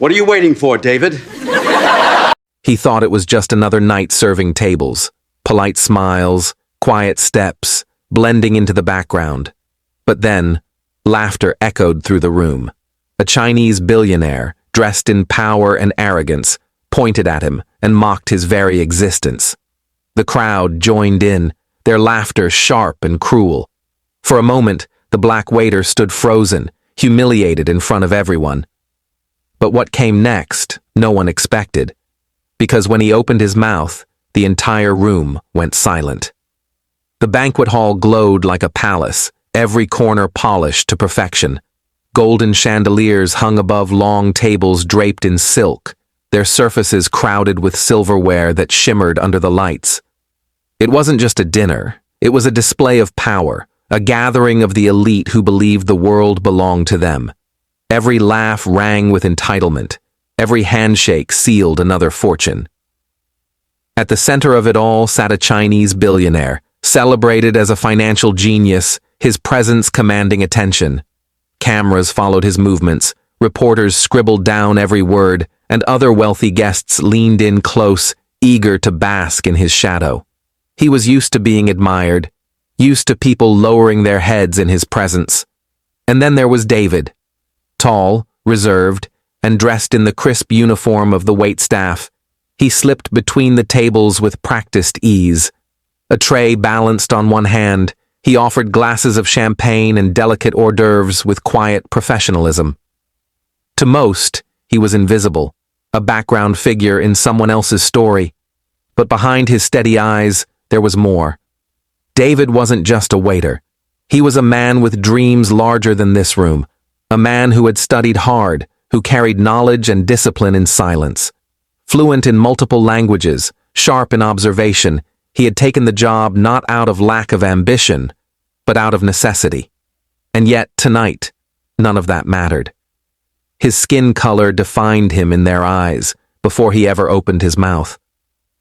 What are you waiting for, David? He thought it was just another night serving tables, polite smiles, quiet steps, blending into the background. But then, laughter echoed through the room. A Chinese billionaire, dressed in power and arrogance, pointed at him and mocked his very existence. The crowd joined in, their laughter sharp and cruel. For a moment, the black waiter stood frozen, humiliated in front of everyone. But what came next, no one expected, because when he opened his mouth, the entire room went silent. The banquet hall glowed like a palace, every corner polished to perfection. Golden chandeliers hung above long tables draped in silk, their surfaces crowded with silverware that shimmered under the lights. It wasn't just a dinner, it was a display of power, a gathering of the elite who believed the world belonged to them. Every laugh rang with entitlement, every handshake sealed another fortune. At the center of it all sat a Chinese billionaire, celebrated as a financial genius, his presence commanding attention. Cameras followed his movements, reporters scribbled down every word, and other wealthy guests leaned in close, eager to bask in his shadow. He was used to being admired, used to people lowering their heads in his presence. And then there was David. Tall, reserved, and dressed in the crisp uniform of the waitstaff, he slipped between the tables with practiced ease. A tray balanced on one hand, he offered glasses of champagne and delicate hors d'oeuvres with quiet professionalism. To most, he was invisible, a background figure in someone else's story. But behind his steady eyes, there was more. David wasn't just a waiter. He was a man with dreams larger than this room, a man who had studied hard, who carried knowledge and discipline in silence. Fluent in multiple languages, sharp in observation, he had taken the job not out of lack of ambition, but out of necessity. And yet, tonight, none of that mattered. His skin color defined him in their eyes before he ever opened his mouth.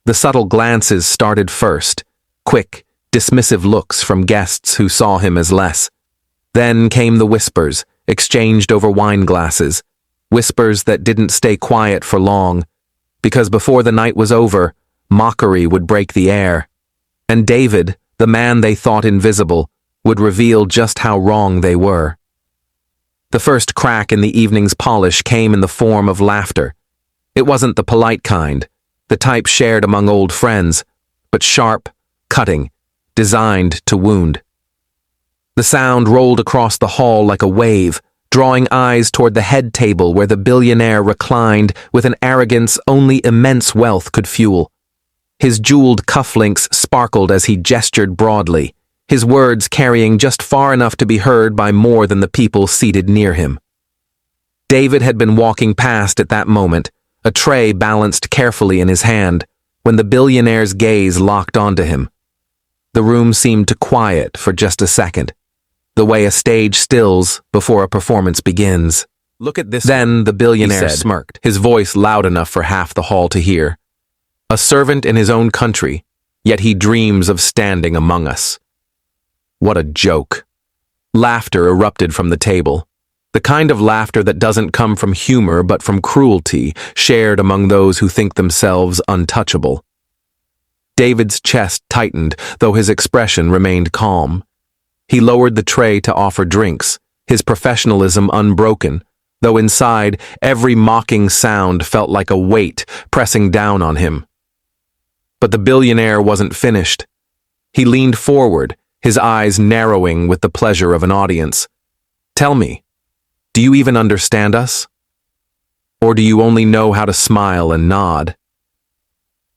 The subtle glances started first, quick, dismissive looks from guests who saw him as less. Then came the whispers, exchanged over wine glasses, whispers that didn't stay quiet for long, because before the night was over, mockery would break the air. And David, the man they thought invisible, would reveal just how wrong they were. The first crack in the evening's polish came in the form of laughter. It wasn't the polite kind, the type shared among old friends, but sharp, cutting, designed to wound. The sound rolled across the hall like a wave, drawing eyes toward the head table where the billionaire reclined with an arrogance only immense wealth could fuel. His jeweled cufflinks sparkled as he gestured broadly, his words carrying just far enough to be heard by more than the people seated near him. David had been walking past at that moment, a tray balanced carefully in his hand, when the billionaire's gaze locked onto him. The room seemed to quiet for just a second, the way a stage stills before a performance begins. Look at this. Then the billionaire smirked, his voice loud enough for half the hall to hear. A servant in his own country, yet he dreams of standing among us. What a joke. Laughter erupted from the table. The kind of laughter that doesn't come from humor but from cruelty, shared among those who think themselves untouchable. David's chest tightened, though his expression remained calm. He lowered the tray to offer drinks, his professionalism unbroken, though inside every mocking sound felt like a weight pressing down on him. But the billionaire wasn't finished. He leaned forward, his eyes narrowing with the pleasure of an audience. Tell me, do you even understand us? Or do you only know how to smile and nod?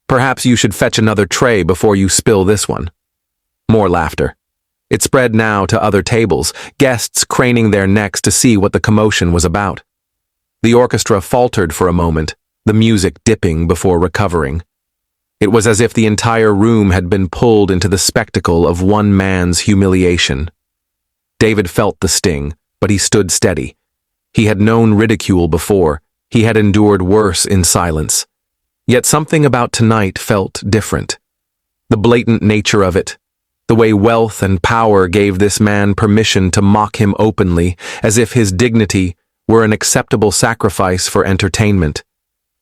Perhaps you should fetch another tray before you spill this one. More laughter. It spread now to other tables, guests craning their necks to see what the commotion was about. The orchestra faltered for a moment, the music dipping before recovering. It was as if the entire room had been pulled into the spectacle of one man's humiliation. David felt the sting, but he stood steady. He had known ridicule before. He had endured worse in silence. Yet something about tonight felt different. The blatant nature of it, the way wealth and power gave this man permission to mock him openly, as if his dignity, were an acceptable sacrifice for entertainment.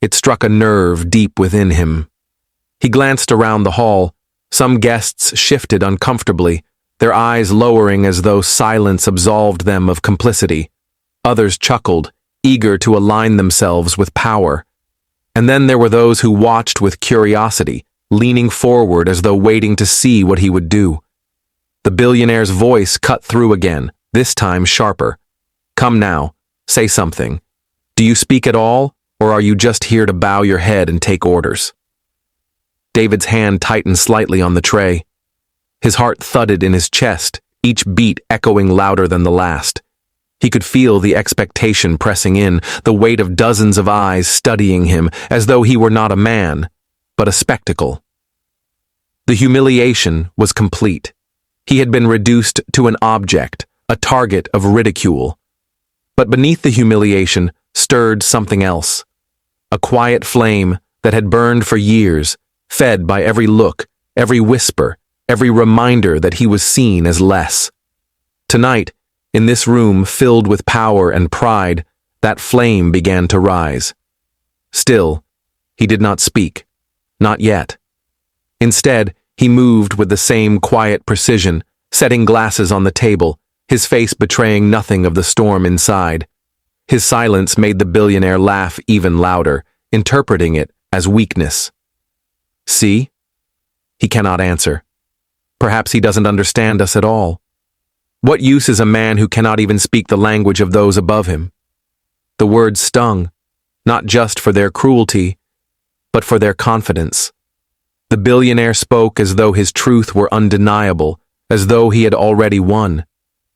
It struck a nerve deep within him. He glanced around the hall. Some guests shifted uncomfortably, their eyes lowering as though silence absolved them of complicity. Others chuckled, eager to align themselves with power. And then there were those who watched with curiosity, leaning forward as though waiting to see what he would do. The billionaire's voice cut through again, this time sharper. "Come now, say something. Do you speak at all, or are you just here to bow your head and take orders?" David's hand tightened slightly on the tray. His heart thudded in his chest, each beat echoing louder than the last. He could feel the expectation pressing in, the weight of dozens of eyes studying him, as though he were not a man, but a spectacle. The humiliation was complete. He had been reduced to an object, a target of ridicule. But beneath the humiliation stirred something else. A quiet flame that had burned for years, fed by every look, every whisper, every reminder that he was seen as less. Tonight, in this room filled with power and pride, that flame began to rise. Still, he did not speak. Not yet. Instead, he moved with the same quiet precision, setting glasses on the table, his face betraying nothing of the storm inside. His silence made the billionaire laugh even louder, interpreting it as weakness. "See?" He cannot answer. Perhaps he doesn't understand us at all. What use is a man who cannot even speak the language of those above him? The words stung, not just for their cruelty, but for their confidence. The billionaire spoke as though his truth were undeniable, as though he had already won.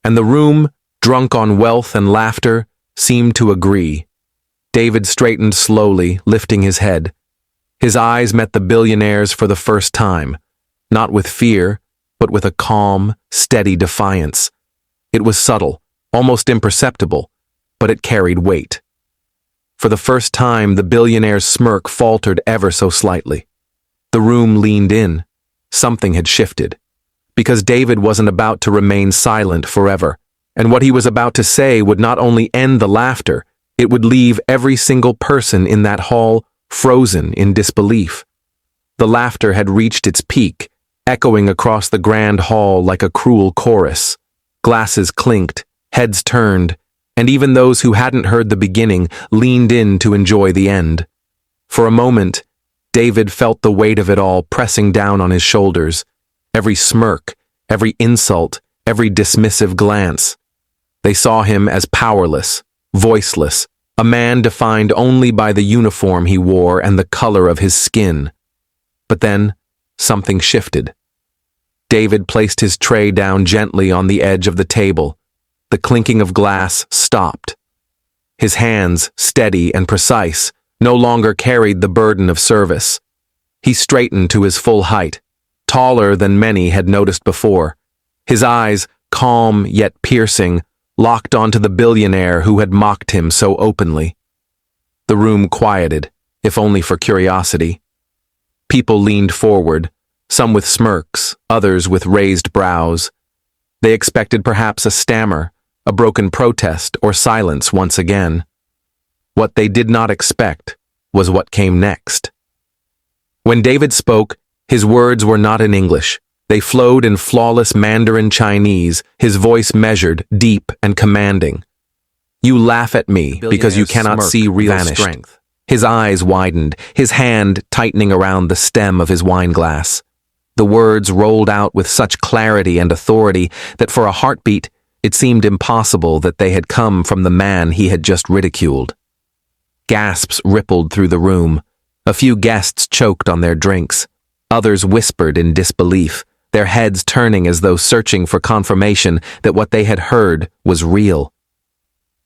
And the room, drunk on wealth and laughter, seemed to agree. David straightened slowly, lifting his head. His eyes met the billionaire's for the first time, not with fear, but with a calm, steady defiance. It was subtle, almost imperceptible, but it carried weight. For the first time, the billionaire's smirk faltered ever so slightly. The room leaned in. Something had shifted. Because David wasn't about to remain silent forever, and what he was about to say would not only end the laughter, it would leave every single person in that hall frozen in disbelief. The laughter had reached its peak, echoing across the grand hall like a cruel chorus. Glasses clinked, heads turned, and even those who hadn't heard the beginning leaned in to enjoy the end. For a moment, David felt the weight of it all pressing down on his shoulders. Every smirk, every insult, every dismissive glance. They saw him as powerless, voiceless, a man defined only by the uniform he wore and the color of his skin. But then, something shifted. David placed his tray down gently on the edge of the table. The clinking of glass stopped. His hands, steady and precise, no longer carried the burden of service. He straightened to his full height, taller than many had noticed before. His eyes, calm yet piercing, locked onto the billionaire who had mocked him so openly. The room quieted, if only for curiosity. People leaned forward, some with smirks, others with raised brows. They expected perhaps a stammer, a broken protest, or silence once again. What they did not expect was what came next. When David spoke, his words were not in English. They flowed in flawless Mandarin Chinese, his voice measured, deep, and commanding. "You laugh at me because you cannot see real strength." His eyes widened, his hand tightening around the stem of his wineglass. The words rolled out with such clarity and authority that for a heartbeat, it seemed impossible that they had come from the man he had just ridiculed. Gasps rippled through the room. A few guests choked on their drinks. Others whispered in disbelief, their heads turning as though searching for confirmation that what they had heard was real.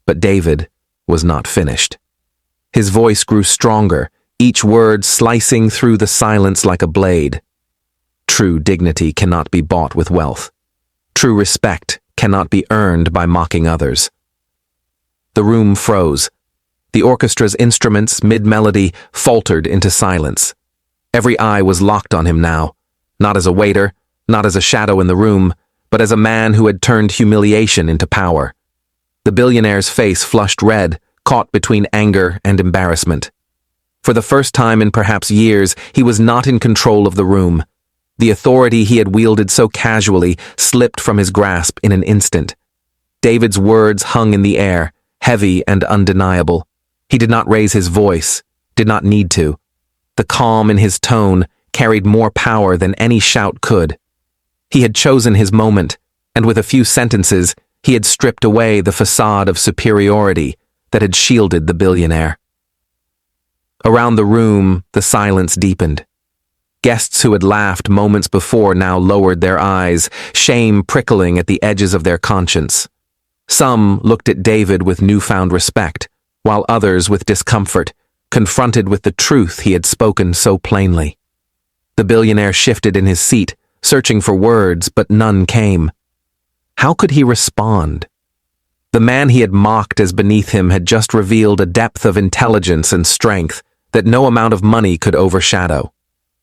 But David was not finished. His voice grew stronger, each word slicing through the silence like a blade. True dignity cannot be bought with wealth. True respect cannot be earned by mocking others. The room froze. The orchestra's instruments, mid-melody, faltered into silence. Every eye was locked on him now, not as a waiter, not as a shadow in the room, but as a man who had turned humiliation into power. The billionaire's face flushed red, caught between anger and embarrassment. For the first time in perhaps years, he was not in control of the room. The authority he had wielded so casually slipped from his grasp in an instant. David's words hung in the air, heavy and undeniable. He did not raise his voice, did not need to. The calm in his tone carried more power than any shout could. He had chosen his moment, and with a few sentences, he had stripped away the facade of superiority that had shielded the billionaire. Around the room, the silence deepened. Guests who had laughed moments before now lowered their eyes, shame prickling at the edges of their conscience. Some looked at David with newfound respect, while others with discomfort, confronted with the truth he had spoken so plainly. The billionaire shifted in his seat, searching for words, but none came. How could he respond? The man he had mocked as beneath him had just revealed a depth of intelligence and strength that no amount of money could overshadow.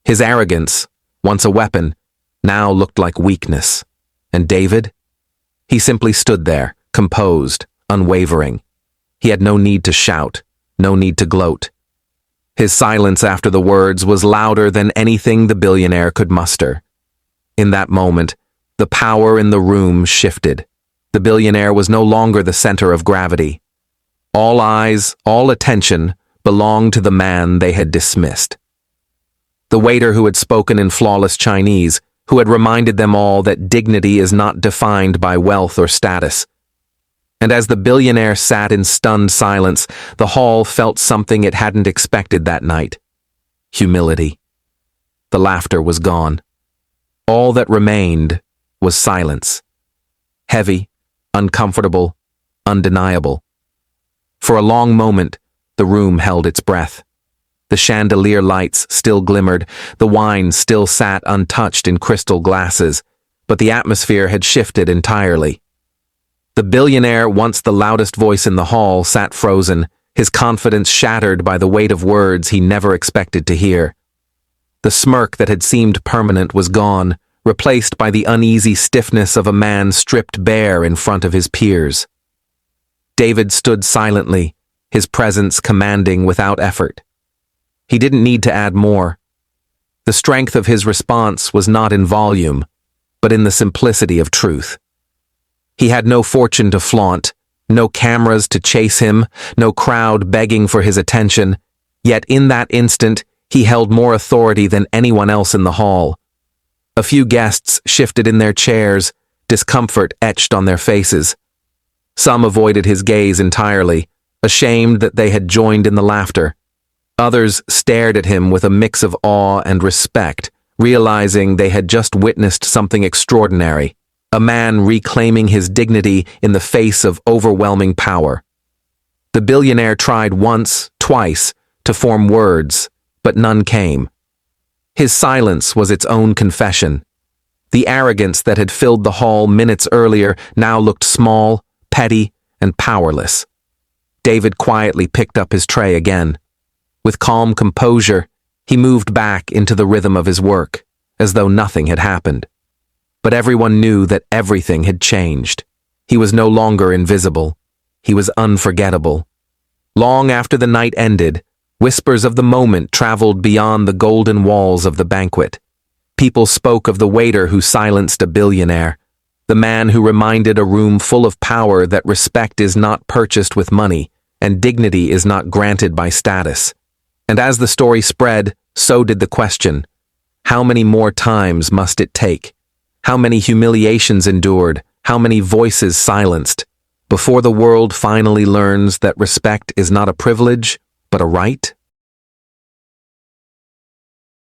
His arrogance, once a weapon, now looked like weakness. And David? He simply stood there, composed, unwavering. He had no need to shout, no need to gloat. His silence after the words was louder than anything the billionaire could muster. In that moment, the power in the room shifted. The billionaire was no longer the center of gravity. All eyes, all attention, belonged to the man they had dismissed. The waiter who had spoken in flawless Chinese, who had reminded them all that dignity is not defined by wealth or status. And as the billionaire sat in stunned silence, the hall felt something it hadn't expected that night. Humility. The laughter was gone. All that remained was silence. Heavy, uncomfortable, undeniable. For a long moment, the room held its breath. The chandelier lights still glimmered, the wine still sat untouched in crystal glasses, but the atmosphere had shifted entirely. The billionaire, once the loudest voice in the hall, sat frozen, his confidence shattered by the weight of words he never expected to hear. The smirk that had seemed permanent was gone, replaced by the uneasy stiffness of a man stripped bare in front of his peers. David stood silently, his presence commanding without effort. He didn't need to add more. The strength of his response was not in volume, but in the simplicity of truth. He had no fortune to flaunt, no cameras to chase him, no crowd begging for his attention, yet in that instant he held more authority than anyone else in the hall. A few guests shifted in their chairs, discomfort etched on their faces. Some avoided his gaze entirely, ashamed that they had joined in the laughter. Others stared at him with a mix of awe and respect, realizing they had just witnessed something extraordinary, a man reclaiming his dignity in the face of overwhelming power. The billionaire tried once, twice, to form words, but none came. His silence was its own confession. The arrogance that had filled the hall minutes earlier now looked small, petty, and powerless. David quietly picked up his tray again. With calm composure, he moved back into the rhythm of his work, as though nothing had happened. But everyone knew that everything had changed. He was no longer invisible. He was unforgettable. Long after the night ended, whispers of the moment traveled beyond the golden walls of the banquet. People spoke of the waiter who silenced a billionaire, the man who reminded a room full of power that respect is not purchased with money, and dignity is not granted by status. And as the story spread, so did the question. How many more times must it take? How many humiliations endured? How many voices silenced? Before the world finally learns that respect is not a privilege, but a right?